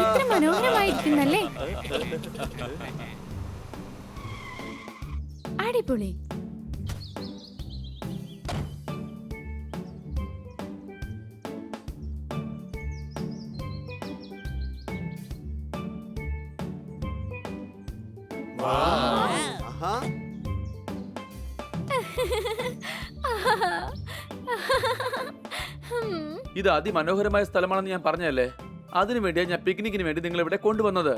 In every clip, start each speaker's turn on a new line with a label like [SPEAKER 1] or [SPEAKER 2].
[SPEAKER 1] ഇത്ര മനോഹരമായിരിക്കുന്നല്ലേ? അടിപൊളി.
[SPEAKER 2] ഇത് അതിമനോഹരമായ സ്ഥലമാണെന്ന് ഞാൻ പറഞ്ഞല്ലേ. അതിനു വേണ്ടിയാ ഞാൻ പിക്നിക്കിന് വേണ്ടി നിങ്ങൾ ഇവിടെ കൊണ്ടുവന്നത്.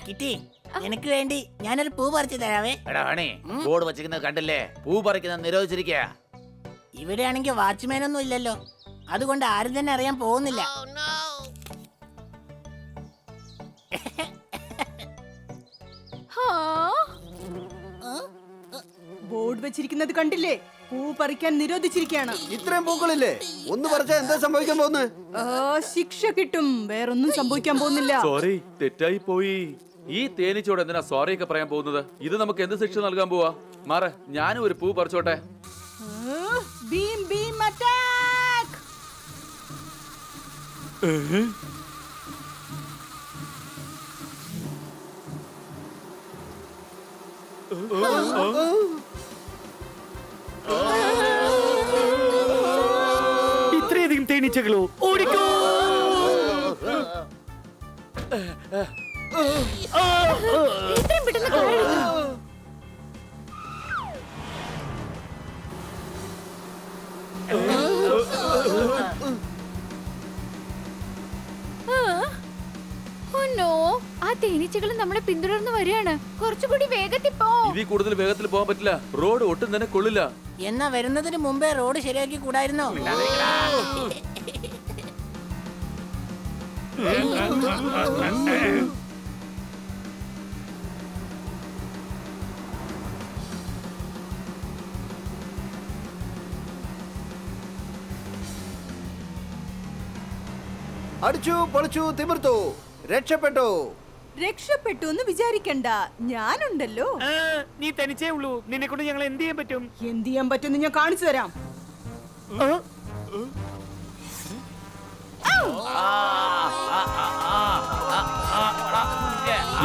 [SPEAKER 3] കിട്ടി, നിനക്ക് വേണ്ടി ഞാനൊരു പൂ പറിച്ചു തരാവേ.
[SPEAKER 4] എടാ ഹണി, ബോർഡ് വച്ചിരിക്കുന്നത് കണ്ടില്ലേ? പൂ പറിക്കുന്നത് നിരോധിച്ചിരിക്കുക.
[SPEAKER 3] ഇവിടെയാണെങ്കിൽ വാച്ച്മാനൊന്നും ഇല്ലല്ലോ, അതുകൊണ്ട് ആരും തന്നെ അറിയാൻ പോകുന്നില്ല.
[SPEAKER 5] ബോർഡ് വെച്ചിരിക്കുന്നത് കണ്ടില്ലേ? പൂ പറിക്കാൻ നിരോധിച്ചിരിക്കുകയാണ്.
[SPEAKER 6] ഇത്രയും പൂക്കളില്ലേ? ഒന്ന് പറിച്ചാ എന്താ സംഭവിക്കാൻ പോകുന്നത്?
[SPEAKER 5] ശിക്ഷ കിട്ടും, വേറൊന്നും സംഭവിക്കാൻ പോകുന്നില്ല.
[SPEAKER 2] സോറി, തെറ്റായി പോയി. ഈ തേനീച്ചയോട് എന്തിനാ സോറി ഒക്കെ പറയാൻ പോകുന്നത്? ഇത് നമുക്ക് എന്ത് ശിക്ഷ നൽകാൻ പോവാ? മാറ, ഞാനും ഒരു പൂ പറിച്ചോട്ടെ.
[SPEAKER 5] Beam beam attack!
[SPEAKER 7] ഇത്രയധികം തേനീച്ചകളോ? ഓടിക്കോ!
[SPEAKER 1] ഇത്രയും പെട്ടെന്ന് കാലെടുത്തോ? ആ തേനീച്ചകൾ നമ്മളെ പിന്തുടർന്ന് വരികയാണ്. കുറച്ചുകൂടി വേഗത്തിൽ പോ.
[SPEAKER 2] ഇതിൽ കൂടുതൽ വേഗത്തിൽ പോകാൻ പറ്റില്ല. റോഡ് ഒട്ടും തന്നെ കൊള്ളില്ല.
[SPEAKER 3] എന്നാ വരുന്നതിന് മുമ്പേ റോഡ് ശരിയാക്കി കൂടായിരുന്നോ?
[SPEAKER 6] അടിച്ചു പൊളിച്ചു തിമിർത്തു, രക്ഷപ്പെട്ടു.
[SPEAKER 5] രക്ഷപ്പെട്ടു എന്ന് വിചാരിക്കണ്ട, ഞാനുണ്ടല്ലോ.
[SPEAKER 7] നീ തനിച്ചേ ഉള്ളൂ, നിന്നെ കൊണ്ട് ഞങ്ങൾ എന്ത് ചെയ്യാൻ പറ്റും?
[SPEAKER 5] എന്ത് ചെയ്യാൻ പറ്റുമെന്ന് ഞാൻ കാണിച്ചു തരാം.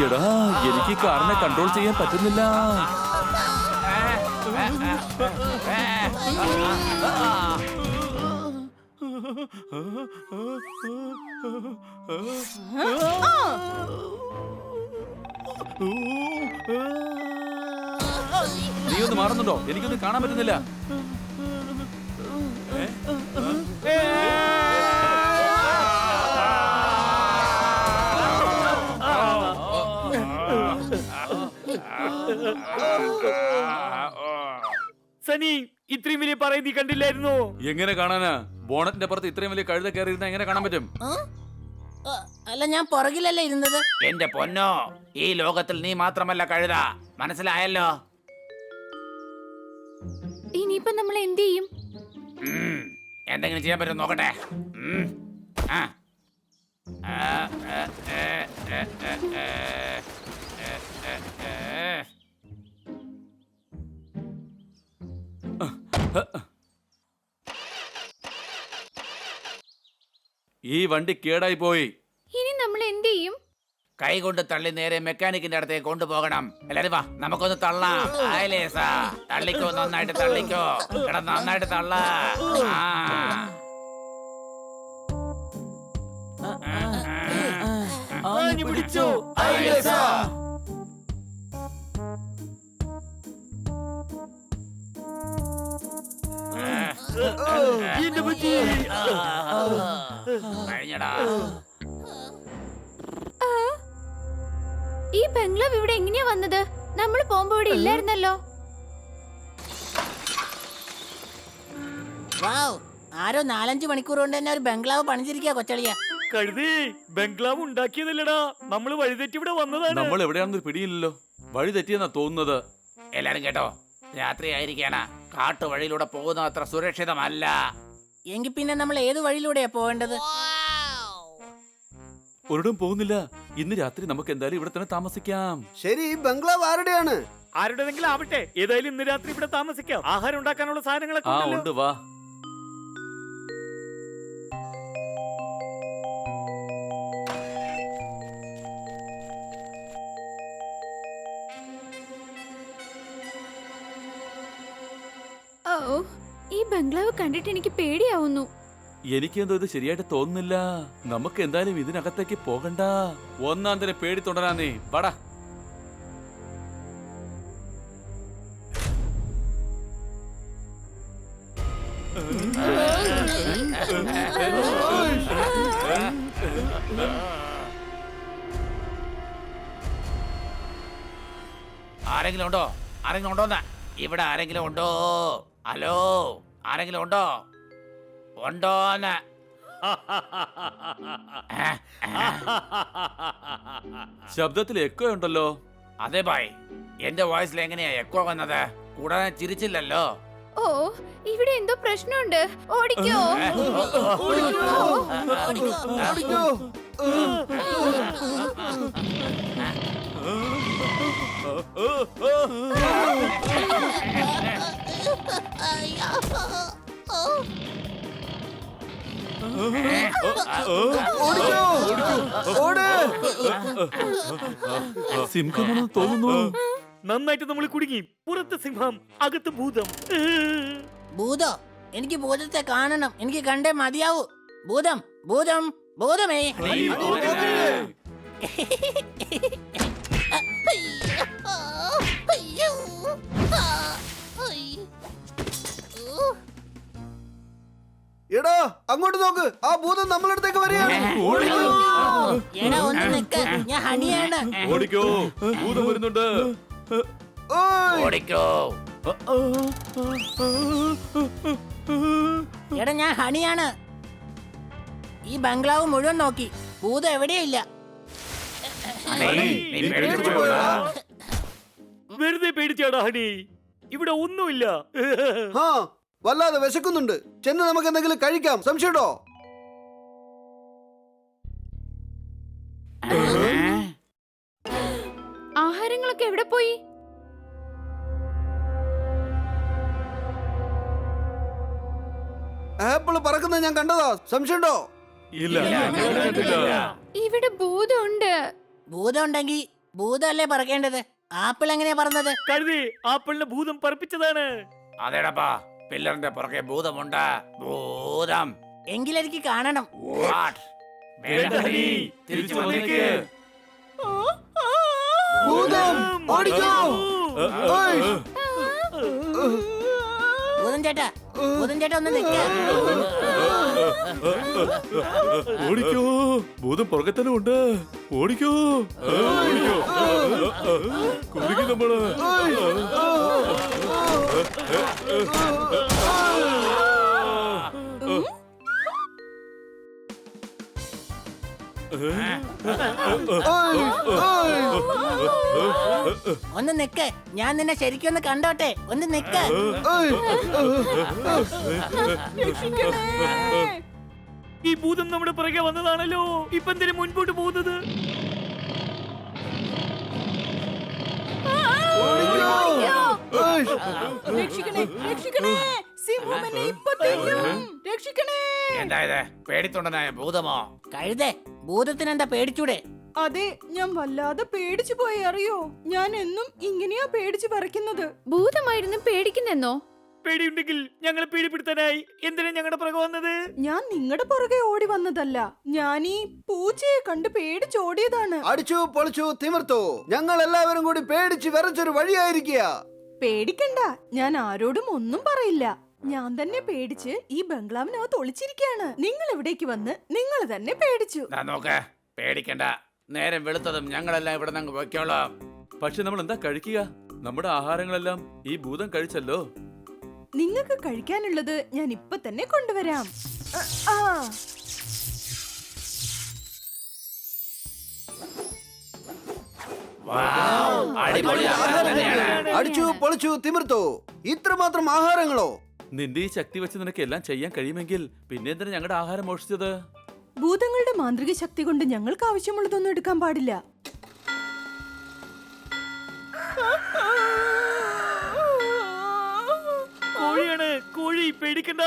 [SPEAKER 2] എടാ, എനിക്ക് കാറിനെ കൺട്രോൾ ചെയ്യാൻ പറ്റുന്നില്ല. നീ ഒന്ന് മാറുന്നുണ്ടോ? എനിക്കൊന്നും കാണാൻ പറ്റുന്നില്ല.
[SPEAKER 7] സനി, ഇത്രയും വലിയ പറയ നീ കണ്ടില്ലായിരുന്നു?
[SPEAKER 2] എങ്ങനെ കാണാനാ? ബോണറ്റിന്റെ പുറത്ത് ഇത്രയും വലിയ കഴുത കയറി ഇരുന്ന എങ്ങനെ കാണാൻ പറ്റും?
[SPEAKER 3] അല്ല, ഞാൻ പുറകിലല്ലേ ഇരുന്നത്.
[SPEAKER 4] എന്റെ പൊന്നോ, ഈ ലോകത്തിൽ നീ മാത്രമല്ല കഴുത, മനസ്സിലായല്ലോ?
[SPEAKER 1] ഇനിയിപ്പോ നമ്മൾ എന്ത് ചെയ്യും?
[SPEAKER 4] എന്തെങ്കിലും ചെയ്യാൻ പറ്റും നോക്കട്ടെ.
[SPEAKER 2] ഈ വണ്ടി കേടായി പോയി.
[SPEAKER 1] ഇനി നമ്മൾ എന്ത് ചെയ്യും?
[SPEAKER 4] കൈകൊണ്ട് തള്ളി നേരെ മെക്കാനിക്കിന്റെ അടുത്തേക്ക് കൊണ്ടുപോകണം. എല്ലാരും വാ, നമുക്കൊന്ന് തള്ളാം. ആയിലേസാ, തള്ളിക്കോ, നന്നായിട്ട് തള്ളിക്കോ. എടാ, നന്നായിട്ട് തള്ള.
[SPEAKER 7] പിടിച്ചോ.
[SPEAKER 4] കഴിഞ്ഞടാ.
[SPEAKER 1] ഈ ബംഗ്ലാവ് ഇവിടെ എങ്ങനെയാ വന്നത്? നമ്മൾ പോകുമ്പോ ഇവിടെ ഇല്ലായിരുന്നല്ലോ.
[SPEAKER 3] ആരോ 4-5 മണിക്കൂർ കൊണ്ട് തന്നെ ഒരു ബംഗ്ലാവ് പണിഞ്ഞിരിക്കുക കൊച്ചളിയ.
[SPEAKER 7] കഴുതി, ബംഗ്ലാവ് ഉണ്ടാക്കിയതല്ലടാ, നമ്മൾ വഴിതെറ്റി ഇവിടെ വന്നതാണ്.
[SPEAKER 2] നമ്മൾ എവിടെയാണെന്ന് പിടിയില്ലല്ലോ. വഴി തെറ്റിയെന്നാ തോന്നുന്നത്.
[SPEAKER 4] എല്ലാരും കേട്ടോ, രാത്രി ആയിരിക്കാണ്. കാട്ടുവഴിയിലൂടെ പോകുന്നത് അത്ര സുരക്ഷിതമല്ല.
[SPEAKER 3] എങ്കിൽ പിന്നെ നമ്മൾ ഏത് വഴിയിലൂടെയാ പോവേണ്ടത്?
[SPEAKER 2] ഒരിടം പോകുന്നില്ല. ഇന്ന് രാത്രി നമുക്ക് എന്തായാലും ഇവിടെ തന്നെ താമസിക്കാം.
[SPEAKER 6] ശരി, ഈ ബംഗ്ലാവ് ആരുടെയാണ്?
[SPEAKER 7] ആരുടെതെങ്കിലും ആവട്ടെ, ഏതായാലും ഇന്ന് രാത്രി ഇവിടെ താമസിക്കാം. ആഹാരം ഉണ്ടാക്കാനുള്ള സാധനങ്ങളൊക്കെ
[SPEAKER 2] ആ
[SPEAKER 7] ഉണ്ടല്ലോ.
[SPEAKER 2] ഉണ്ട്, വാ.
[SPEAKER 1] ഓ, ഈ ബംഗ്ലാവ് കണ്ടിട്ട് എനിക്ക് പേടിയാവുന്നു.
[SPEAKER 2] എനിക്കെന്തോ ഇത് ശരിയായിട്ട് തോന്നുന്നില്ല. നമുക്ക് എന്തായാലും ഇതിനകത്തേക്ക് പോകണ്ട. ഒന്നാം തന്നെ പേടി തുടരാന്നേ. വാടാ.
[SPEAKER 4] ആരെങ്കിലും ഉണ്ടോ? ആരെങ്കിലും ഉണ്ടോന്നാ? ഇവിടെ ആരെങ്കിലും ഉണ്ടോ? ഹലോ, ആരെങ്കിലും ഉണ്ടോ? ഉണ്ടോന്ന്?
[SPEAKER 2] ശബ്ദത്തിൽ എക്കോ ഉണ്ടല്ലോ.
[SPEAKER 4] അതെ ബായ്, എന്റെ വോയിസിൽ എങ്ങനെയാ എക്കോ വന്നത്? കൂടാതെ ചിരിച്ചില്ലല്ലോ.
[SPEAKER 1] ഓ, ഇവിടെ എന്തോ പ്രശ്നമുണ്ട്. ഓടിക്കോ.
[SPEAKER 6] ഓടിക്കോ. ഓടിക്കോ. ഓട്.
[SPEAKER 2] സിംഹമാണെന്ന് തോന്നുന്നു.
[SPEAKER 7] നന്നായിട്ട് നമ്മൾ കുടുങ്ങി. പുറത്ത് സിംഹം, അകത്ത് ഭൂതം.
[SPEAKER 3] ഭൂതോ? എനിക്ക് ഭൂതത്തെ കാണണം. എനിക്ക് കണ്ടേ മതിയാവൂ. ഭൂതം, ഭൂതം, ഭൂതമേ.
[SPEAKER 6] എടാ, അങ്ങോട്ട് നോക്ക്. ആ ഭൂതം നമ്മളടുത്തേക്ക് വരികയാണ്.
[SPEAKER 3] എടാ ഒന്ന് നിക്ക്, ഞാൻ ഹണിയാണ്.
[SPEAKER 2] ഓടിക്കോ, ഭൂതം വരുന്നുണ്ട്.
[SPEAKER 6] ഓയ്.
[SPEAKER 4] ഓടിക്കോ.
[SPEAKER 3] എടാ ഞാൻ ഹണിയാണ്. ഈ ബംഗ്ലാവ് മുഴുവൻ നോക്കി, ഭൂതം എവിടെയില്ല.
[SPEAKER 4] നീ പേടിച്ചു പോയോ?
[SPEAKER 7] വെറുതെ പേടിച്ചാടാ ഹണി, ഇവിടെ ഒന്നുമില്ല.
[SPEAKER 6] ആ, വല്ലാതെ വിശക്കുന്നുണ്ട്. ചെന്ന് നമുക്ക് എന്തെങ്കിലും കഴിക്കാം. സംശയമുണ്ടോ?
[SPEAKER 1] ആഹാരങ്ങളൊക്കെ എവിടെ പോയി?
[SPEAKER 6] ആപ്പിള് പറക്കുന്നത് ഞാൻ കണ്ടതാ. സംശയമുണ്ടോ?
[SPEAKER 2] ഇല്ല, ഞങ്ങൾ കണ്ടില്ല.
[SPEAKER 1] ഇവിടെ ഭൂതമുണ്ട്.
[SPEAKER 3] ഭൂതം ഉണ്ടെങ്കിൽ ഭൂതമല്ലേ പറക്കേണ്ടത്. ആപ്പിൾ എങ്ങനെയാ പറഞ്ഞത്?
[SPEAKER 7] കരുതി ആപ്പിളിനെ ഭൂതം പറപ്പിച്ചതാണ്.
[SPEAKER 4] അതേടപ്പാ, പില്ലറിന്റെ പുറകെ ഭൂതമുണ്ട്. ഭൂതം.
[SPEAKER 3] എങ്കിലെനിക്ക് കാണണം.
[SPEAKER 4] What? വേണ്ട ഹണി, തിരിച്ചു വന്നേക്ക്.
[SPEAKER 6] ഭൂതം. ഓടിക്കോ. ഓയ്.
[SPEAKER 3] ഭൂതം ചേട്ടാ, ഭൂതം ചേട്ടാ ഒന്ന് നിൽക്ക.
[SPEAKER 2] ഓടിക്കോ, ഭൂതം പുറകെ തന്നെ ഉണ്ട്. ഓടിക്കോ, ഓടിക്കോ. കുടുങ്ങി നമ്മള്.
[SPEAKER 6] ഓയ്. ഓയ്.
[SPEAKER 3] ഒന്ന് നിക്ക്, ഞാൻ നിന്നെ ശരിക്കും ഒന്ന് കണ്ടോട്ടെ. ഒന്ന് നിക്ക്.
[SPEAKER 6] ഓയ്.
[SPEAKER 7] ഈ ഭൂതം നമ്മുടെ പുറകെ വന്നതാണല്ലോ. ഇപ്പൊ എന്തിനു മുൻപോട്ട് പോകുന്നത്?
[SPEAKER 6] ഓടിക്കോ. ഓയ്.
[SPEAKER 5] രക്ഷിക്കണേ, രക്ഷിക്കണേ. സിംഹം എന്നെ ഇപ്പൊ തിന്നും. രക്ഷിക്കണേ.
[SPEAKER 4] എന്തായത്? പേടിത്തൊണ്ടനായ ഭൂതമോ?
[SPEAKER 3] കഴുതേ, ഭൂതത്തിനെന്താ പേടിച്ചൂടെ?
[SPEAKER 5] അതെ, ഞാൻ വല്ലാതെ പേടിച്ചു പോയി. അറിയോ, ഞാൻ എന്നും ഇങ്ങനെയാ പേടിച്ചു പറിക്കുന്നത്.
[SPEAKER 1] ഭൂതമായിരുന്നു പേടിക്കുന്നെന്നോ?
[SPEAKER 7] പേടിയുണ്ടെങ്കിൽ ഞങ്ങളെ പേടിപ്പെടുത്താനായി എന്തിനാ ഞങ്ങളുടെ പുറകെ വന്നത്?
[SPEAKER 5] ഞാൻ നിങ്ങളുടെ പുറകെ ഓടി വന്നതല്ല. ഞാൻ ഈ പൂച്ചയെ കണ്ട് പേടിച്ചോടിയതാണ്.
[SPEAKER 6] അടിച്ചു പൊളിച്ചു തിമിർത്തു. ഞങ്ങൾ എല്ലാവരും കൂടി പേടിച്ച് വിറച്ചൊരു വഴിയായിരിക്കുക.
[SPEAKER 5] പേടിക്കണ്ട, ഞാൻ ആരോടും ഒന്നും പറയില്ല. ഞാൻ തന്നെ പേടിച്ച് ഈ ബംഗ്ലാവിനകത്ത് ഒളിച്ചിരിക്കുകയാണ്. നിങ്ങൾ എവിടേക്ക് വന്ന് നിങ്ങൾ തന്നെ പേടിച്ചു.
[SPEAKER 4] ദാ നോക്ക്, പേടിക്കണ്ട. നേരം വെളുത്തതും ഞങ്ങളെല്ലാം ഇവിടെ നിന്ന് വെക്കോളാം.
[SPEAKER 2] പക്ഷെ നമ്മൾ എന്താ കഴിക്കുക? നമ്മുടെ ആഹാരങ്ങളെല്ലാം ഈ ഭൂതം കഴിച്ചല്ലോ.
[SPEAKER 5] നിങ്ങൾക്ക് കഴിക്കാനുള്ളത് ഞാൻ ഇപ്പൊ തന്നെ കൊണ്ടുവരാം. ആ,
[SPEAKER 4] അടിപൊളി ആഹാരം തന്നെയാണ്.
[SPEAKER 6] അടിച്ചു പൊളിച്ചു തിമിർത്തു. ഇത്രമാത്രം ആഹാരങ്ങളോ?
[SPEAKER 2] നിന്റെ ഈ ശക്തി വെച്ച് നിനക്ക് എല്ലാം ചെയ്യാൻ കഴിയുമെങ്കിൽ പിന്നെ എന്തിനാ ഞങ്ങളുടെ ആഹാരം മോഷിച്ചത്?
[SPEAKER 5] ഭൂതങ്ങളുടെ മാന്ത്രിക ശക്തി കൊണ്ട് ഞങ്ങൾക്ക് ആവശ്യമുള്ളതൊന്നും എടുക്കാൻ പാടില്ല.
[SPEAKER 7] കോഴിയാണ് കോഴി, പേടിക്കണ്ട.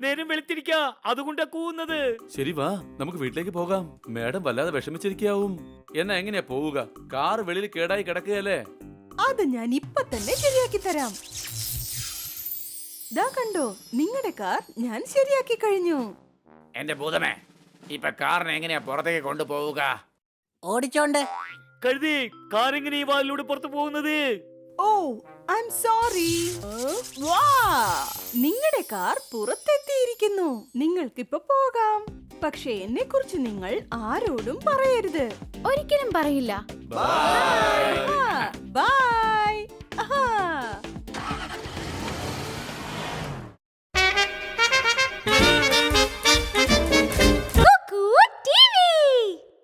[SPEAKER 7] നേരം വെളുത്തിരിക്ക, അതുകൊണ്ടാ കൂവുന്നത്.
[SPEAKER 2] ശരി വാ, നമുക്ക് വീട്ടിലേക്ക് പോകാം. മാഡം വല്ലാതെ വിഷമിച്ചിരിക്കാവും. എന്നാ എങ്ങനെയാ പോവുക? കാർ വെളിയിൽ കേടായി കിടക്കുകയല്ലേ?
[SPEAKER 5] അത് ഞാൻ ഇപ്പൊ തന്നെ ശരിയാക്കി തരാം. ദാ കണ്ടോ, നിങ്ങളുടെ കാർ ഞാൻ ശരിയാക്കി കഴിഞ്ഞു.
[SPEAKER 4] എന്റെ ഭൂതമേ, ഇപ്പൊ കാറിനെ എങ്ങനെയാ പുറത്തേക്ക് കൊണ്ടുപോവുക?
[SPEAKER 3] ഓടിച്ചോണ്ട്.
[SPEAKER 7] കഴുതി, കാർ എങ്ങനെ ഈ വാലിലൂടെ പുറത്തു പോകുന്നത്?
[SPEAKER 5] ഓ, ഐ എം സോറി. നിങ്ങളുടെ കാർ പുറത്തെത്തിയിരിക്കുന്നു. നിങ്ങൾക്കിപ്പൊ പോകാം. പക്ഷെ എന്നെ കുറിച്ച് നിങ്ങൾ ആരോടും പറയരുത്.
[SPEAKER 1] ഒരിക്കലും പറയില്ല.
[SPEAKER 5] ബൈ.